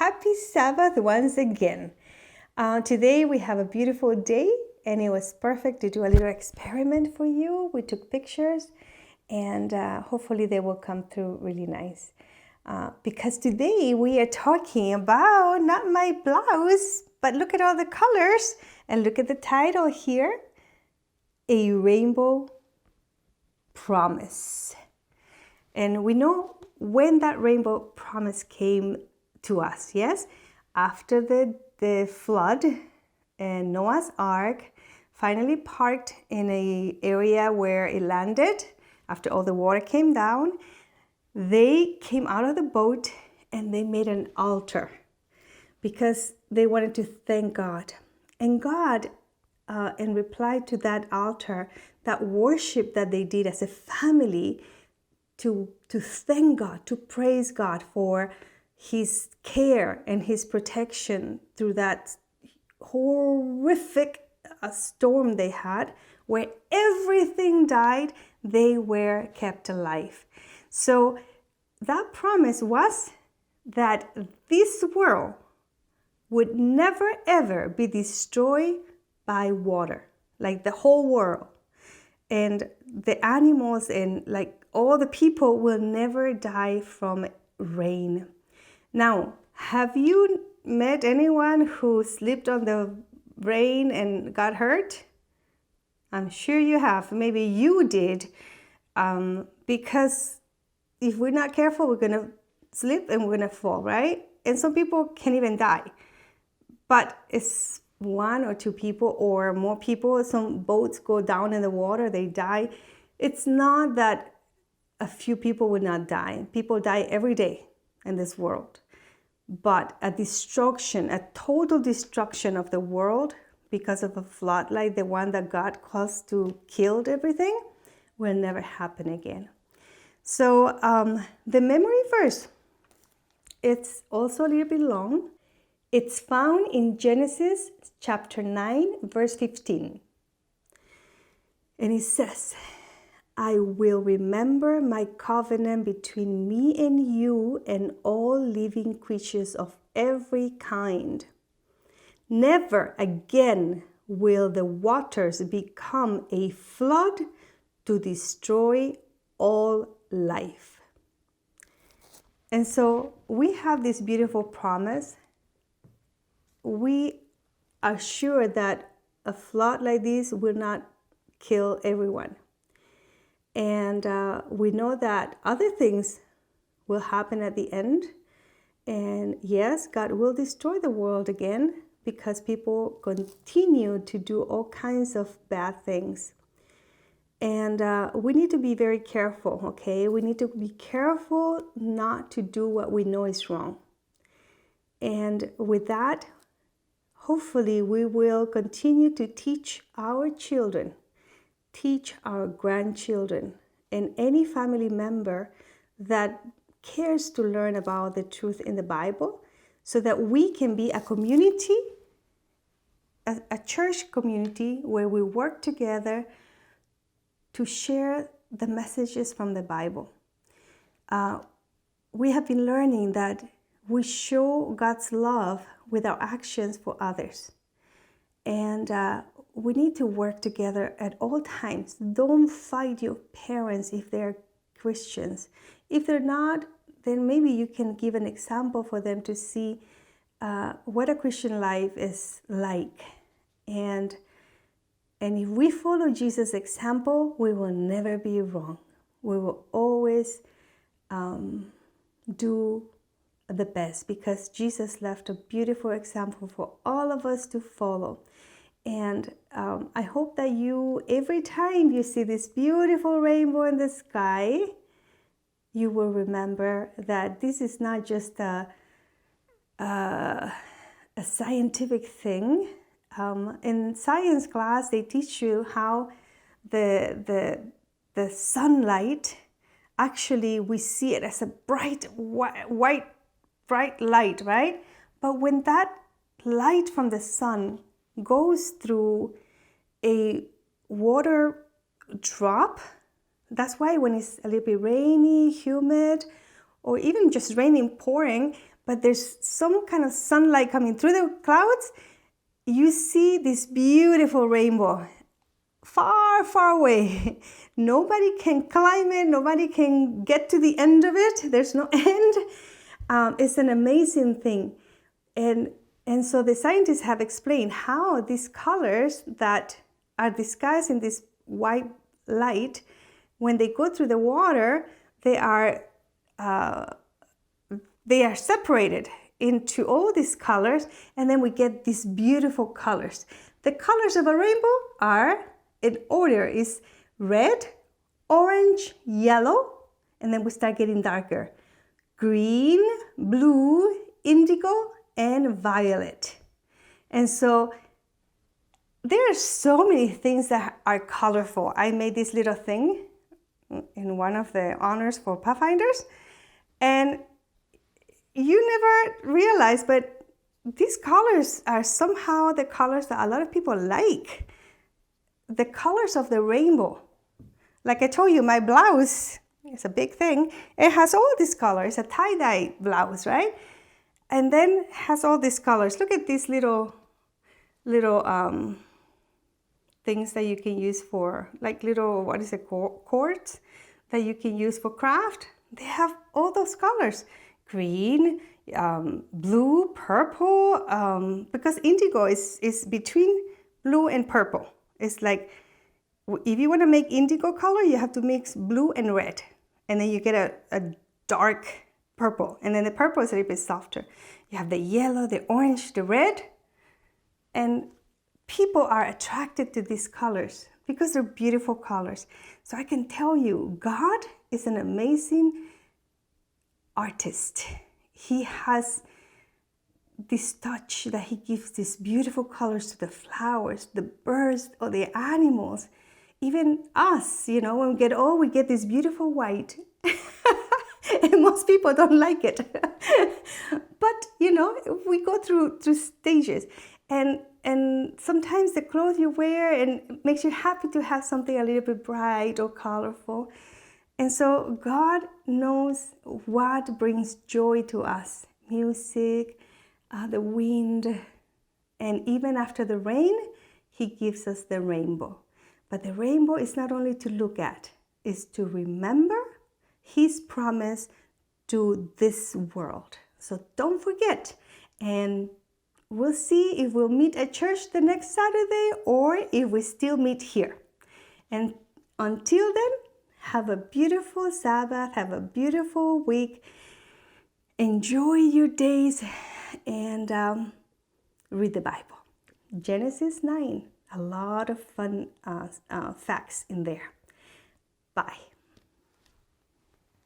Happy Sabbath once again. Today we have a beautiful day and it was perfect to do a little experiment for you. We took pictures and hopefully they will come through really nice. Because today we are talking about not my blouse, but look at all the colors and look at the title here, A Rainbow Promise. And we know when that rainbow promise came to us, yes? After the flood and Noah's Ark finally parked in an area where it landed, after all the water came down, they came out of the boat and they made an altar because they wanted to thank God. And God, in reply to that altar, that worship that they did as a family, to thank God, to praise God for His care and His protection through that horrific storm they had, where everything died, they were kept alive. So that promise was that this world would never ever be destroyed by water, like the whole world. And the animals and like all the people will never die from rain. Now, have you met anyone who slipped on the rain and got hurt? I'm sure you have. Maybe you did. Because if we're not careful, we're going to slip and we're going to fall, right? And some people can even die. But it's one or two people or more people. Some boats go down in the water, they die. It's not that a few people would not die. People die every day in this world. But a destruction, a total destruction of the world because of a flood like the one that God caused to kill everything will never happen again. So the memory verse, it's also a little bit long. It's found in Genesis chapter 9, verse 15. And it says, I will remember my covenant between me and you and all living creatures of every kind. Never again will the waters become a flood to destroy all life. And so we have this beautiful promise. We are sure that a flood like this will not kill everyone. And we know that other things will happen at the end. And yes, God will destroy the world again because people continue to do all kinds of bad things. And we need to be very careful, okay? We need to be careful not to do what we know is wrong. And with that, hopefully we will continue to teach our children, teach our grandchildren, and any family member that cares to learn about the truth in the Bible so that we can be a community, a church community where we work together to share the messages from the Bible. We have been learning that we show God's love with our actions for others. And we need to work together at all times. Don't fight your parents if they're Christians. If they're not, then maybe you can give an example for them to see what a Christian life is like. And if we follow Jesus' example, we will never be wrong. We will always do the best because Jesus left a beautiful example for all of us to follow. And I hope that you, every time you see this beautiful rainbow in the sky, you will remember that this is not just a scientific thing. In science class, they teach you how the sunlight, actually we see it as a bright light, right? But when that light from the sun goes through a water drop, that's why when it's a little bit rainy, humid, or even just raining, pouring, but there's some kind of sunlight coming through the clouds, you see this beautiful rainbow far, far away. Nobody can climb it. Nobody can get to the end of it. There's no end. It's an amazing thing. And so the scientists have explained how these colors that are disguised in this white light, when they go through the water, they are separated into all these colors, and then we get these beautiful colors. The colors of a rainbow are, in order, is red, orange, yellow, and then we start getting darker. Green, blue, indigo, and violet. And so there are so many things that are colorful. I made this little thing in one of the honors for Pathfinders, and you never realize, but these colors are somehow the colors that a lot of people like. The colors of the rainbow. Like I told you, my blouse is a big thing. It has all these colors. It's a tie-dye blouse, right? And then has all these colors. Look at these little things that you can use for, like little, what is it, cords that you can use for craft. They have all those colors. Green, blue, purple, because indigo is between blue and purple. It's like, if you want to make indigo color, you have to mix blue and red. And then you get a dark purple. And then the purple is a little bit softer. You have the yellow, the orange, the red. And people are attracted to these colors because they're beautiful colors. So I can tell you, God is an amazing artist. He has this touch that he gives these beautiful colors to the flowers, the birds, or the animals. Even us, when we get old, we get this beautiful white. And most people don't like it. But, we go through stages. And sometimes the clothes you wear and it makes you happy to have something a little bit bright or colorful. And so God knows what brings joy to us. Music, the wind, and even after the rain, he gives us the rainbow. But the rainbow is not only to look at, it's to remember his promise to this world. So don't forget. And we'll see if we'll meet at church the next Saturday or if we still meet here. And until then, have a beautiful Sabbath, have a beautiful week. Enjoy your days and read the Bible. Genesis 9, a lot of fun facts in there. Bye.